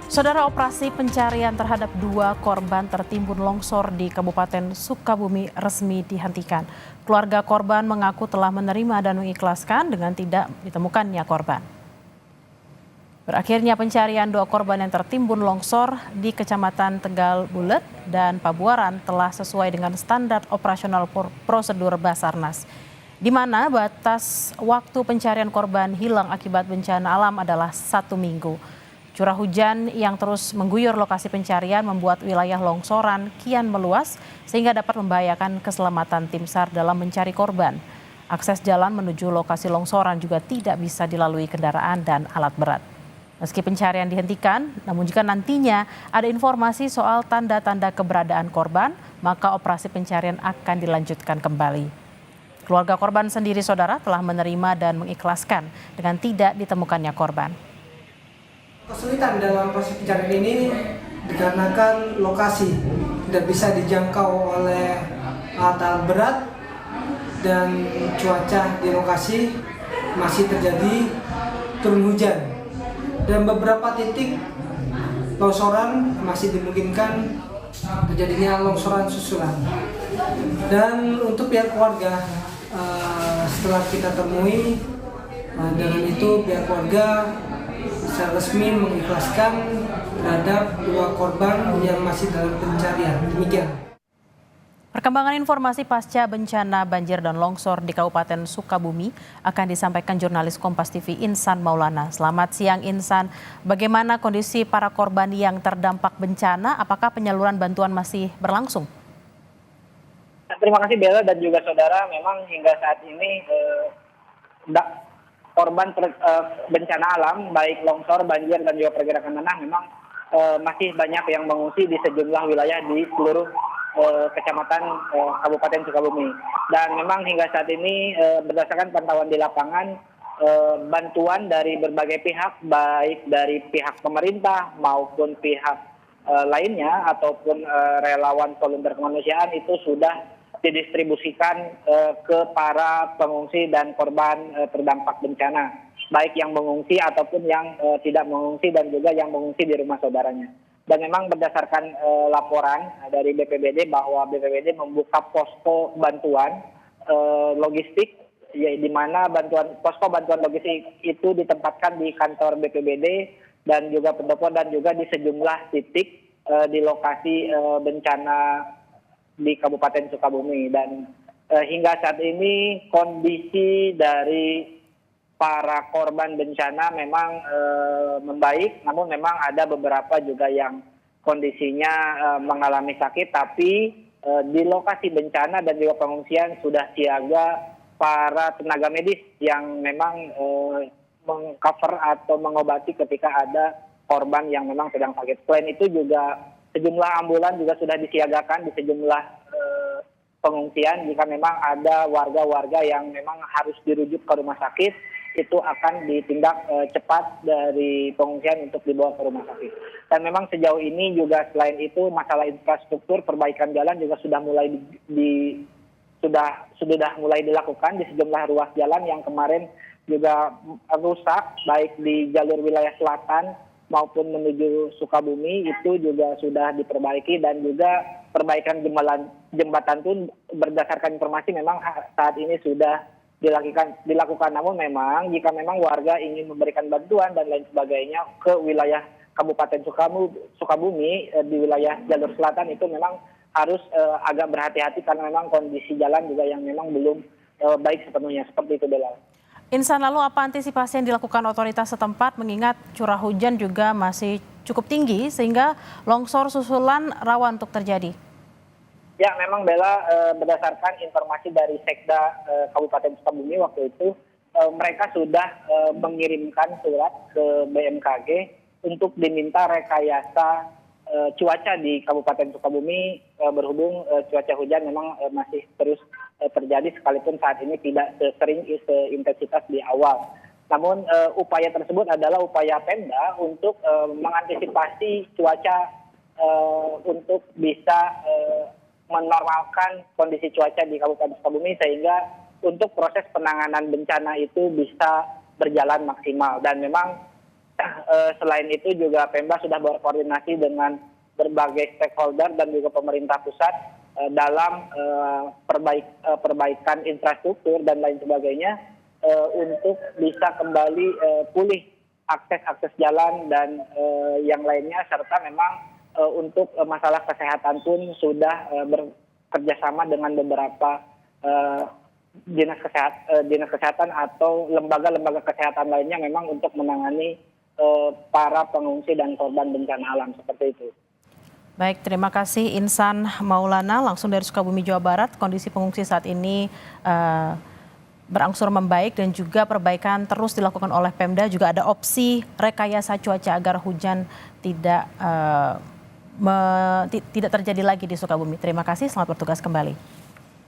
Saudara, operasi pencarian terhadap 2 korban tertimbun longsor di Kabupaten Sukabumi resmi dihentikan. Keluarga korban mengaku telah menerima dan mengikhlaskan dengan tidak ditemukannya korban. Berakhirnya pencarian 2 korban yang tertimbun longsor di Kecamatan Tegal Bulet dan Pabuaran telah sesuai dengan standar operasional prosedur Basarnas, di mana batas waktu pencarian korban hilang akibat bencana alam adalah 1 minggu. Curah hujan yang terus mengguyur lokasi pencarian membuat wilayah longsoran kian meluas sehingga dapat membahayakan keselamatan tim SAR dalam mencari korban. Akses jalan menuju lokasi longsoran juga tidak bisa dilalui kendaraan dan alat berat. Meski pencarian dihentikan, namun jika nantinya ada informasi soal tanda-tanda keberadaan korban, maka operasi pencarian akan dilanjutkan kembali. Keluarga korban sendiri, saudara, telah menerima dan mengikhlaskan dengan tidak ditemukannya korban. Kesulitan dalam proses pencarian ini dikarenakan lokasi tidak bisa dijangkau oleh alat berat dan cuaca di lokasi masih terjadi turun hujan dan beberapa titik longsoran masih dimungkinkan terjadinya longsoran susulan. Dan untuk pihak keluarga setelah kita temui dengan itu pihak keluarga secara resmi mengikhlaskan terhadap 2 korban yang masih dalam pencarian. Demikian. Perkembangan informasi pasca bencana banjir dan longsor di Kabupaten Sukabumi akan disampaikan jurnalis Kompas TV Insan Maulana. Selamat siang Insan, bagaimana kondisi para korban yang terdampak bencana? Apakah penyaluran bantuan masih berlangsung? Terima kasih Bella dan juga saudara, memang hingga saat ini korban bencana alam baik longsor, banjir dan juga pergerakan tanah memang masih banyak yang mengungsi di sejumlah wilayah di seluruh kecamatan Kabupaten Sukabumi. Dan memang hingga saat ini berdasarkan pantauan di lapangan, bantuan dari berbagai pihak baik dari pihak pemerintah maupun pihak lainnya ataupun relawan volunteer kemanusiaan itu sudah didistribusikan ke para pengungsi dan korban terdampak bencana, baik yang mengungsi ataupun yang tidak mengungsi dan juga yang mengungsi di rumah saudaranya. Dan memang berdasarkan laporan dari BPBD bahwa BPBD membuka posko bantuan logistik, di mana posko bantuan logistik itu ditempatkan di kantor BPBD dan juga pendopo dan juga di sejumlah titik di lokasi bencana di Kabupaten Sukabumi. Dan hingga saat ini kondisi dari para korban bencana memang membaik, namun memang ada beberapa juga yang kondisinya mengalami sakit, tapi di lokasi bencana dan juga pengungsian sudah siaga para tenaga medis yang memang mengcover atau mengobati ketika ada korban yang memang sedang sakit. Selain itu juga sejumlah ambulan juga sudah disiagakan di sejumlah pengungsian. Jika memang ada warga-warga yang memang harus dirujuk ke rumah sakit, itu akan ditindak cepat dari pengungsian untuk dibawa ke rumah sakit. Dan memang sejauh ini juga selain itu masalah infrastruktur, perbaikan jalan juga sudah mulai mulai dilakukan di sejumlah ruas jalan yang kemarin juga rusak baik di jalur wilayah selatan maupun menuju Sukabumi itu juga sudah diperbaiki. Dan juga perbaikan jembatan pun berdasarkan informasi memang saat ini sudah dilakukan. Namun memang jika memang warga ingin memberikan bantuan dan lain sebagainya ke wilayah Kabupaten Sukabumi di wilayah jalur selatan itu memang harus agak berhati-hati karena memang kondisi jalan juga yang memang belum baik sepenuhnya. Seperti itu, Bella. Insan, lalu apa antisipasi yang dilakukan otoritas setempat mengingat curah hujan juga masih cukup tinggi sehingga longsor susulan rawan untuk terjadi? Ya, memang Bella, berdasarkan informasi dari Sekda Kabupaten Sukabumi waktu itu, mereka sudah mengirimkan surat ke BMKG untuk diminta rekayasa cuaca di Kabupaten Sukabumi berhubung cuaca hujan memang masih terus terjadi sekalipun saat ini tidak sesering seintensitas di awal. Namun upaya tersebut adalah upaya Pemda untuk mengantisipasi cuaca untuk bisa menormalkan kondisi cuaca di Kabupaten Sukabumi sehingga untuk proses penanganan bencana itu bisa berjalan maksimal. Dan memang Selain itu juga Pemda sudah berkoordinasi dengan berbagai stakeholder dan juga pemerintah pusat dalam perbaikan infrastruktur dan lain sebagainya untuk bisa kembali pulih akses jalan dan yang lainnya, serta memang untuk masalah kesehatan pun sudah bekerjasama dengan beberapa dinas kesehatan atau lembaga-lembaga kesehatan lainnya memang untuk menangani para pengungsi dan korban bencana alam seperti itu. Baik, terima kasih Insan Maulana langsung dari Sukabumi, Jawa Barat. Kondisi pengungsi saat ini berangsur membaik dan juga perbaikan terus dilakukan oleh Pemda. Juga ada opsi rekayasa cuaca agar hujan tidak terjadi lagi di Sukabumi. Terima kasih, selamat bertugas kembali.